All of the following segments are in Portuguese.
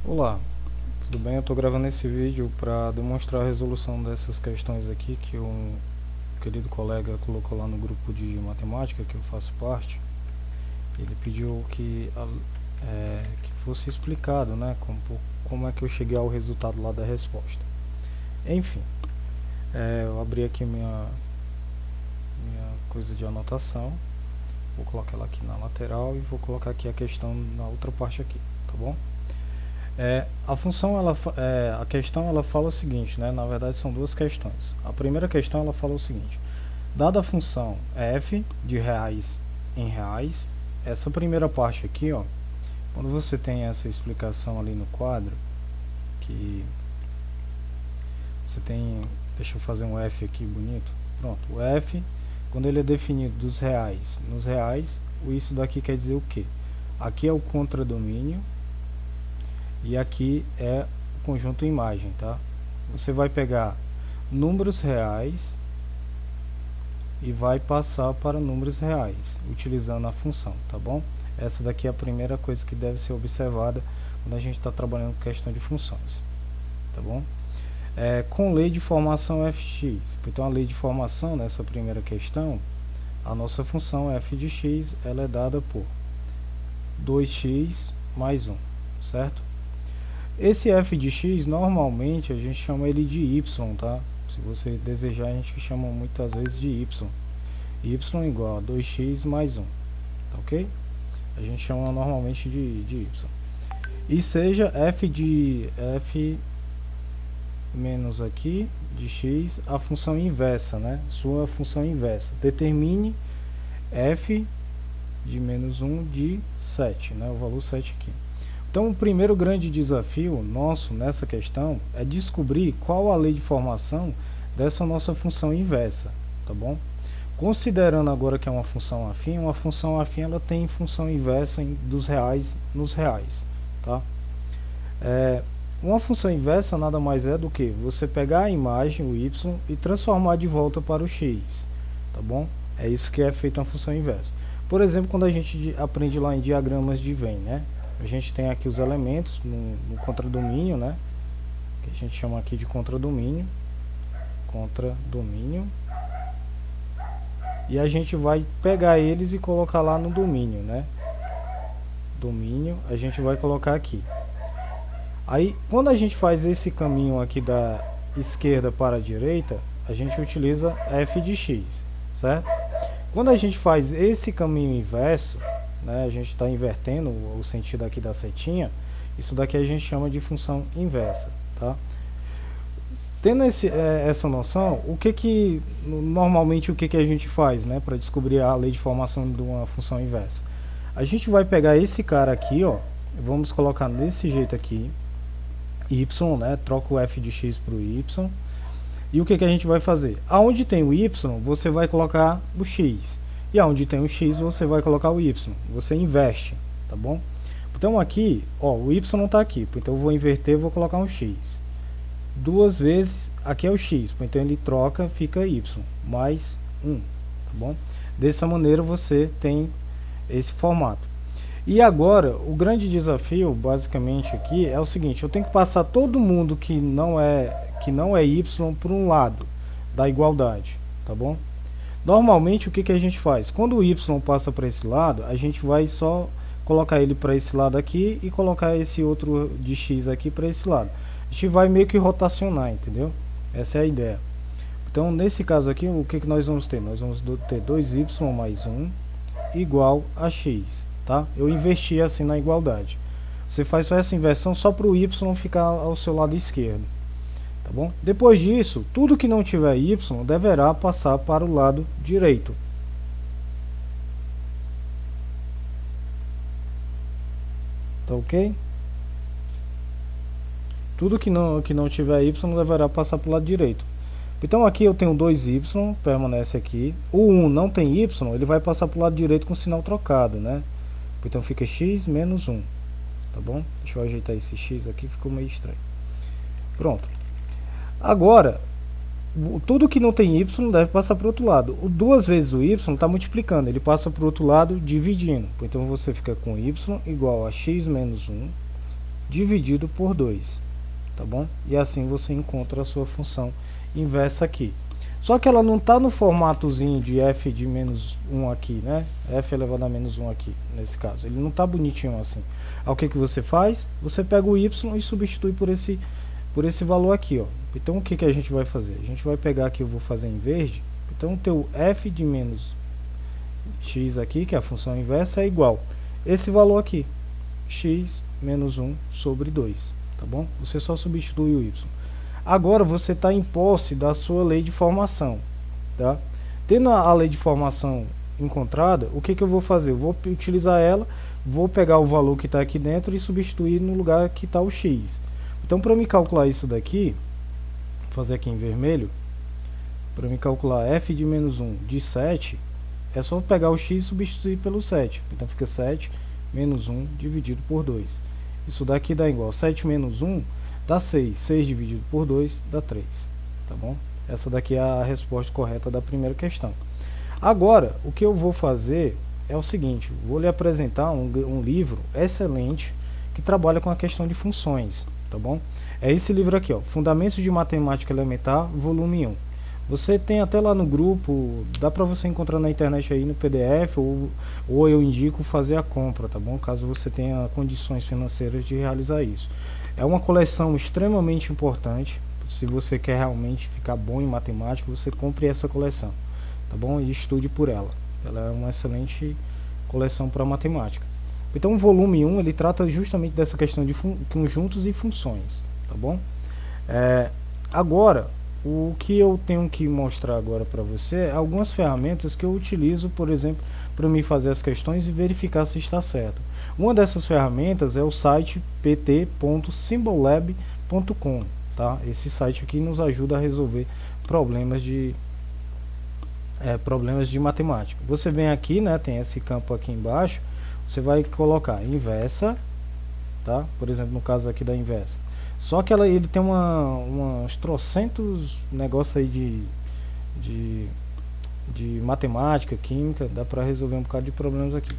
Olá, tudo bem? Eu estou gravando esse vídeo para demonstrar a resolução dessas questões aqui que um querido colega colocou lá no grupo de matemática que eu faço parte. Ele pediu que fosse explicado, né, como é que eu cheguei ao resultado lá da resposta. Enfim, eu abri aqui minha coisa de anotação, vou colocar ela aqui na lateral e vou colocar aqui a questão na outra parte aqui, tá bom? A questão ela fala o seguinte, né? Na verdade são duas questões. A primeira questão ela fala o seguinte: dada a função f de reais em reais, essa primeira parte aqui, ó, quando você tem essa explicação ali no quadro, que você tem, deixa eu fazer um f aqui bonito. Pronto, o f, quando ele é definido dos reais nos reais, isso daqui quer dizer o quê? Aqui é o contradomínio e aqui é o conjunto imagem, tá? Você vai pegar números reais e vai passar para números reais, utilizando a função, tá bom? Essa daqui é a primeira coisa que deve ser observada quando a gente está trabalhando com questão de funções, tá bom? Com lei de formação fx, então a lei de formação nessa primeira questão, a nossa função f de x, ela é dada por 2x mais 1, certo? Esse f de x, normalmente, a gente chama ele de y, tá? Se você desejar, a gente chama muitas vezes de y. Y igual a 2x mais 1, tá ok? A gente chama normalmente de y. E seja f menos aqui, de x, a função inversa, né? Sua função inversa. Determine f de menos 1 de 7, né? O valor 7 aqui. Então, o primeiro grande desafio nosso nessa questão é descobrir qual a lei de formação dessa nossa função inversa, tá bom? Considerando agora que é uma função afim ela tem função inversa dos reais nos reais, tá? Uma função inversa nada mais é do que você pegar a imagem, o y, e transformar de volta para o x, tá bom? É isso que é feito uma função inversa. Por exemplo, quando a gente aprende lá em diagramas de Venn, né? A gente tem aqui os elementos no contradomínio, né? Que a gente chama aqui de contradomínio. E a gente vai pegar eles e colocar lá no domínio, né? Domínio, a gente vai colocar aqui. Aí, quando a gente faz esse caminho aqui da esquerda para a direita, a gente utiliza f de x, certo? Quando a gente faz esse caminho inverso, né, a gente está invertendo o sentido aqui da setinha, isso daqui a gente chama de função inversa, tá? Tendo essa noção, normalmente o que a gente faz, né, para descobrir a lei de formação de uma função inversa? A gente vai pegar esse cara aqui, ó, vamos colocar desse jeito aqui, y, né, troca o f de x para o y, e o que a gente vai fazer? Aonde tem o y, você vai colocar o x, e aonde tem o x, você vai colocar o y, você inverte, tá bom? Então aqui, ó, o y não está aqui, então eu vou inverter e vou colocar um x. Duas vezes, aqui é o x, então ele troca, fica y, mais 1, tá bom? Dessa maneira você tem esse formato. E agora, o grande desafio, basicamente aqui, é o seguinte: eu tenho que passar todo mundo que não é y por um lado da igualdade, tá bom? Normalmente, o que a gente faz? Quando o y passa para esse lado, a gente vai só colocar ele para esse lado aqui e colocar esse outro de x aqui para esse lado. A gente vai meio que rotacionar, entendeu? Essa é a ideia. Então, nesse caso aqui, o que nós vamos ter? Nós vamos ter 2y mais 1 igual a x, tá? Eu investi assim na igualdade. Você faz só essa inversão só para o y ficar ao seu lado esquerdo, tá bom? Depois disso, tudo que não tiver y deverá passar para o lado direito. Tá ok? Tudo que não tiver y deverá passar para o lado direito. Então aqui eu tenho 2y, permanece aqui. O 1 não tem y, ele vai passar para o lado direito com o sinal trocado, né? Então fica x menos 1, tá bom? Deixa eu ajeitar esse x aqui, ficou meio estranho. Pronto. Agora, tudo que não tem y deve passar para o outro lado. O 2 vezes o y está multiplicando, ele passa para o outro lado dividindo. Então você fica com y igual a x menos 1 dividido por 2, tá bom? E assim você encontra a sua função inversa aqui. Só que ela não está no formatozinho de f de menos 1 aqui, né? F elevado a menos 1 aqui, nesse caso. Ele não está bonitinho assim. Aí o que você faz? Você pega o y e substitui por esse valor aqui, ó. Então o que a gente vai fazer? A gente vai pegar aqui, eu vou fazer em verde. Então o teu f de menos x aqui, que é a função inversa, é igual esse valor aqui, x menos 1 sobre 2, tá bom? Você só substitui o y. Agora você está em posse da sua lei de formação, tá? Tendo a lei de formação encontrada, o que eu vou fazer? Eu vou utilizar ela, vou pegar o valor que está aqui dentro e substituir no lugar que está o x. Então, para me calcular isso daqui, vou fazer aqui em vermelho, para me calcular f de menos 1 de 7, é só pegar o x e substituir pelo 7. Então fica 7 menos 1 dividido por 2. Isso daqui dá igual 7 menos 1 dá 6. 6 dividido por 2 dá 3. Tá bom? Essa daqui é a resposta correta da primeira questão. Agora, o que eu vou fazer é o seguinte. Vou lhe apresentar um livro excelente que trabalha com a questão de funções. Tá bom? É esse livro aqui, ó, Fundamentos de Matemática Elementar, volume 1. Você tem até lá no grupo, dá para você encontrar na internet aí no PDF, ou eu indico fazer a compra, tá bom? Caso você tenha condições financeiras de realizar isso. É uma coleção extremamente importante. Se você quer realmente ficar bom em matemática, você compre essa coleção, tá bom? E estude por ela. Ela é uma excelente coleção para matemática. Então o volume 1 ele trata justamente dessa questão de conjuntos e funções, tá bom? Agora, o que eu tenho que mostrar agora para você é algumas ferramentas que eu utilizo, por exemplo, para me fazer as questões e verificar se está certo. Uma dessas ferramentas é o site pt.symbollab.com, tá? Esse site aqui nos ajuda a resolver problemas de matemática. Você vem aqui, né, tem esse campo aqui embaixo, você vai colocar inversa, tá? Por exemplo, no caso aqui da inversa. Só que ele tem uns trocentos negócios aí de matemática, química, dá para resolver um bocado de problemas aqui.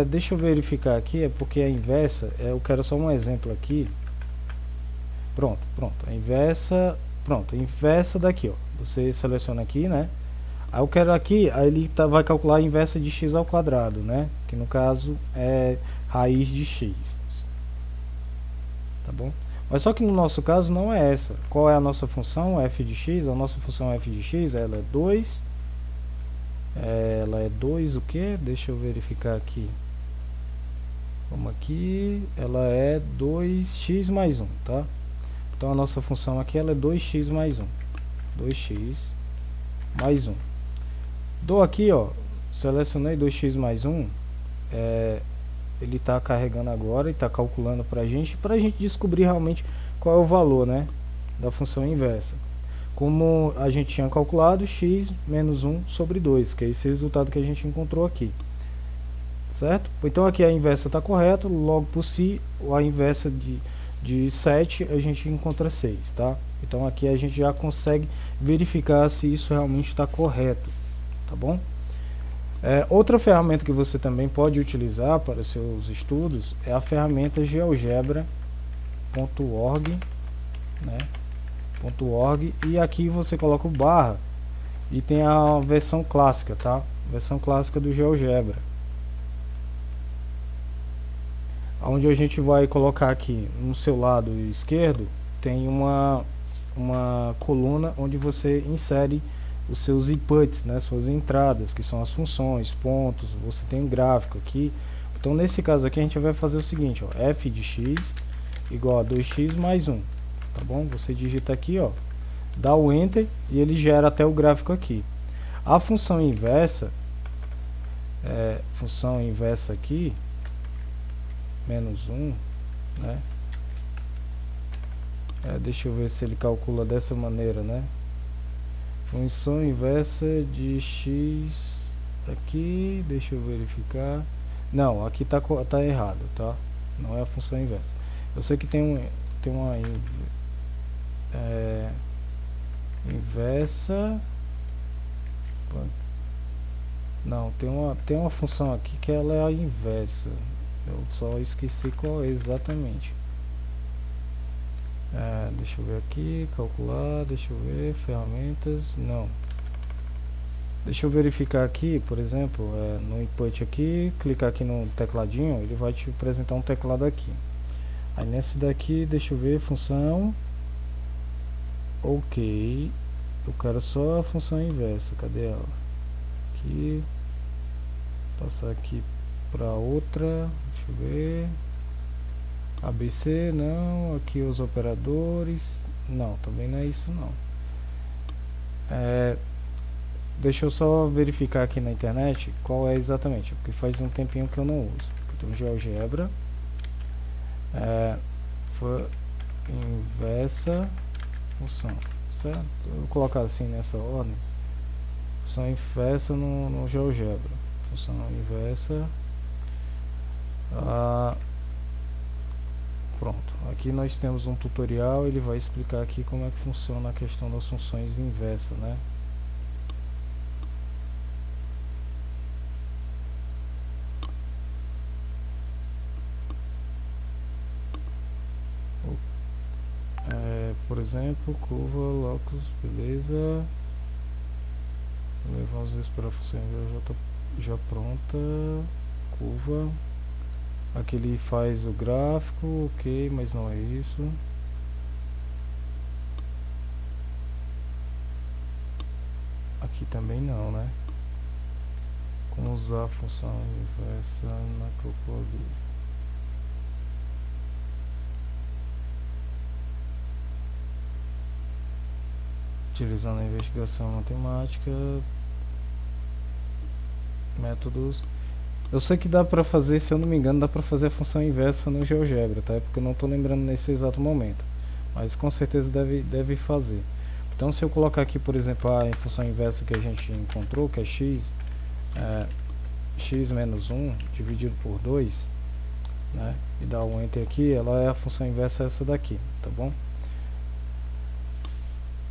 Deixa eu verificar aqui, porque a inversa, eu quero só um exemplo aqui. Pronto, a inversa, a inversa daqui, ó. Você seleciona aqui, né? Aí eu quero aqui, aí ele vai calcular a inversa de x ao quadrado, né? Que no caso é raiz de x. Tá bom? Mas só que no nosso caso não é essa. Qual é a nossa função? F de x. A nossa função f de x, ela é 2. Ela é 2 o que? Deixa eu verificar aqui. Vamos aqui. Ela é 2x mais 1, tá? Então a nossa função aqui ela é 2x mais 1. 2x mais 1. Dou aqui, ó. Selecionei 2x mais 1. Ele está carregando agora e está calculando para a gente descobrir realmente qual é o valor, né, da função inversa. Como a gente tinha calculado, x menos 1 sobre 2, que é esse resultado que a gente encontrou aqui. Certo? Então aqui a inversa está correta, logo por si, a inversa de 7 a gente encontra 6, tá? Então aqui a gente já consegue verificar se isso realmente está correto, tá bom? Outra ferramenta que você também pode utilizar para seus estudos é a ferramenta geogebra.org, né? .org, e aqui você coloca o barra e tem a versão clássica, tá? Versão clássica do GeoGebra, onde a gente vai colocar aqui no seu lado esquerdo tem uma coluna onde você insere os seus inputs, né, suas entradas, que são as funções, pontos, você tem um gráfico aqui. Então nesse caso aqui a gente vai fazer o seguinte, ó, f de x igual a 2x mais 1, tá bom? Você digita aqui, ó, dá o enter e ele gera até o gráfico aqui. A função inversa aqui, menos 1, né? Deixa eu ver se ele calcula dessa maneira, né? Função inversa de x aqui, deixa eu verificar. Não, aqui tá errado, tá? Não é a função inversa. Eu sei que tem uma inversa. Não, tem uma função aqui que ela é a inversa. Eu só esqueci qual é exatamente. Deixa eu ver aqui, calcular, deixa eu ver, ferramentas, não. Deixa eu verificar aqui, por exemplo, no input aqui, clicar aqui no tecladinho, ele vai te apresentar um teclado aqui. Aí nesse daqui, deixa eu ver, função, ok, eu quero só a função inversa, cadê ela? Aqui, passar aqui para outra, deixa eu ver, ABC, não, aqui os operadores, não, também não é isso não. Deixa eu só verificar aqui na internet qual é exatamente, porque faz um tempinho que eu não uso. Então, GeoGebra, inversa, função, certo? Eu vou colocar assim nessa ordem, função inversa no GeoGebra, função inversa, pronto. Aqui nós temos um tutorial, ele vai explicar aqui como é que funciona a questão das funções inversas, né? Por exemplo, curva, locus, beleza. Vamos esperar a função já pronta. Curva. Aqui ele faz o gráfico, ok, mas não é isso. Aqui também não, né? Como usar a função inversa na topologia? Utilizando a investigação matemática, métodos. Eu sei que dá pra fazer, se eu não me engano, dá pra fazer a função inversa no GeoGebra, tá? Porque eu não tô lembrando nesse exato momento, mas com certeza deve fazer. Então, se eu colocar aqui, por exemplo, a função inversa que a gente encontrou, que é x menos 1 dividido por 2, né? E dar um enter aqui, ela é a função inversa essa daqui, tá bom?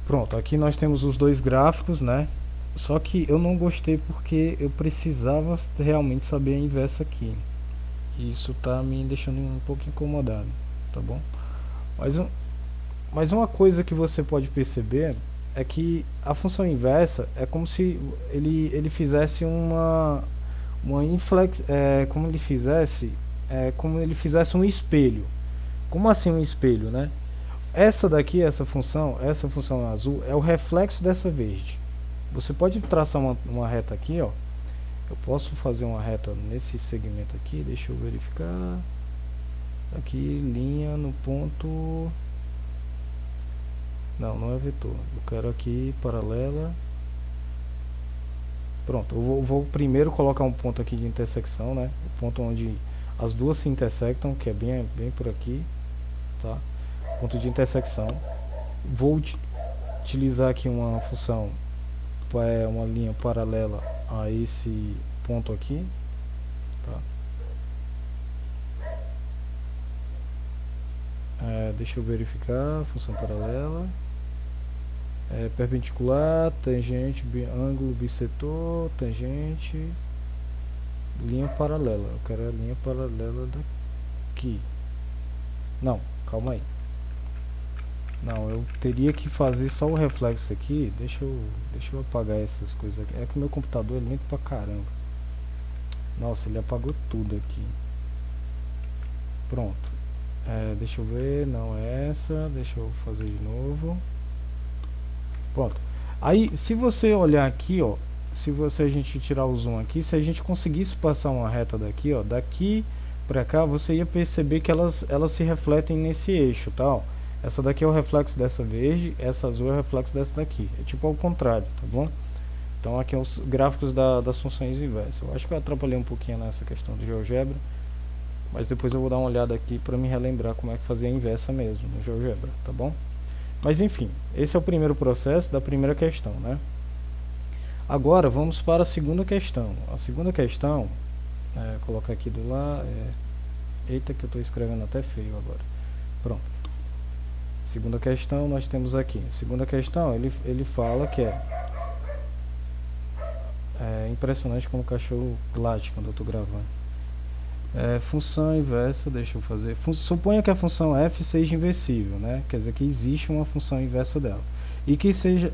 Pronto, aqui nós temos os dois gráficos, né? Só que eu não gostei porque eu precisava realmente saber a inversa aqui. E isso tá me deixando um pouco incomodado, tá bom? Mas uma coisa que você pode perceber é que a função inversa é como se ele fizesse uma como ele fizesse um espelho. Como assim um espelho, né? Essa daqui, essa função azul é o reflexo dessa verde. Você pode traçar uma reta aqui, ó. Eu posso fazer uma reta nesse segmento aqui, deixa eu verificar. Aqui, linha no ponto. Não é vetor. Eu quero aqui paralela. Pronto, eu vou primeiro colocar um ponto aqui de intersecção, né? O ponto onde as duas se intersectam, que é bem por aqui, tá? Ponto de intersecção. Vou utilizar aqui uma função, uma linha paralela a esse ponto aqui, tá? Deixa eu verificar, função paralela, perpendicular, tangente, ângulo bissetor, tangente, linha paralela. Eu quero a linha paralela daqui. Não, calma aí. Não, eu teria que fazer só o reflexo aqui. Deixa eu apagar essas coisas aqui. É que o meu computador é lento pra caramba. Nossa, ele apagou tudo aqui. Pronto. Deixa eu ver, não é essa. Deixa eu fazer de novo. Pronto. Aí, se você olhar aqui, ó, a gente tirar o zoom aqui, se a gente conseguisse passar uma reta daqui, ó, daqui pra cá, você ia perceber que elas se refletem nesse eixo, tá? Ó. Essa daqui é o reflexo dessa verde, essa azul é o reflexo dessa daqui. É tipo ao contrário, tá bom? Então aqui são os gráficos das funções inversas. Eu acho que eu atrapalhei um pouquinho nessa questão de GeoGebra, mas depois eu vou dar uma olhada aqui para me relembrar como é que fazia a inversa mesmo no GeoGebra, tá bom? Mas enfim, esse é o primeiro processo da primeira questão, né? Agora vamos para a segunda questão. A segunda questão, colocar aqui do lado, eita que eu estou escrevendo até feio agora. Pronto. Segunda questão nós temos aqui. Segunda questão, ele fala que é impressionante como o cachorro late quando eu estou gravando. Função inversa, deixa eu fazer. Suponha que a função f seja invencível, né? Quer dizer que existe uma função inversa dela. E que seja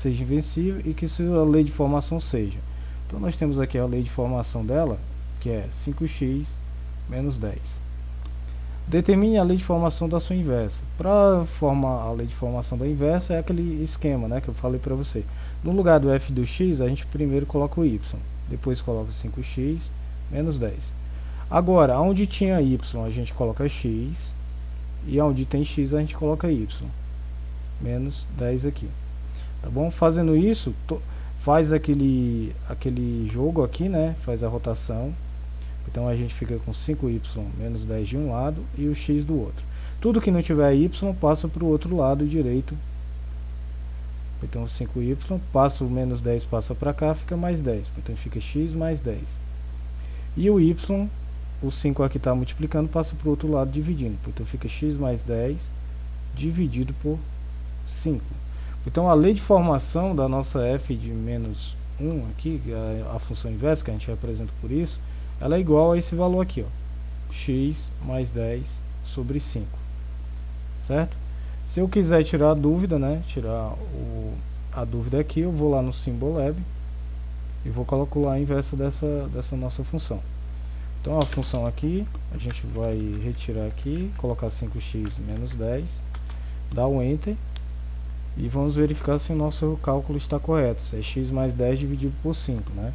invencível e que sua lei de formação seja. Então nós temos aqui a lei de formação dela, que é 5x menos 10. Determine a lei de formação da sua inversa. Para formar a lei de formação da inversa é aquele esquema, né, que eu falei para você. No lugar do f do x, a gente primeiro coloca o y, depois coloca 5x menos 10. Agora, onde tinha y, a gente coloca x, e onde tem x, a gente coloca y, menos 10 aqui. Tá bom? Fazendo isso, faz aquele jogo aqui, né, faz a rotação. Então a gente fica com 5y menos 10 de um lado e o x do outro. Tudo que não tiver y passa para o outro lado direito. Então 5y passa o menos 10, passa para cá, fica mais 10. Então fica x mais 10. E o y, o 5 aqui está multiplicando, passa para o outro lado dividindo. Então fica x mais 10 dividido por 5. Então a lei de formação da nossa f de menos 1 aqui, a função inversa, que a gente representa por isso, ela é igual a esse valor aqui, ó, x mais 10 sobre 5, certo? Se eu quiser tirar a dúvida, né, tirar a dúvida aqui, eu vou lá no Symbolab e vou calcular a inversa dessa nossa função. Então a função aqui, a gente vai retirar aqui, colocar 5x menos 10, dar o Enter e vamos verificar se o nosso cálculo está correto, se é x mais 10 dividido por 5, né?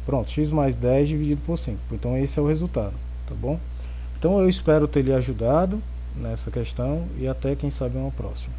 Pronto, x mais 10 dividido por 5. Então esse é o resultado, tá bom? Então eu espero ter lhe ajudado nessa questão e até quem sabe uma próxima.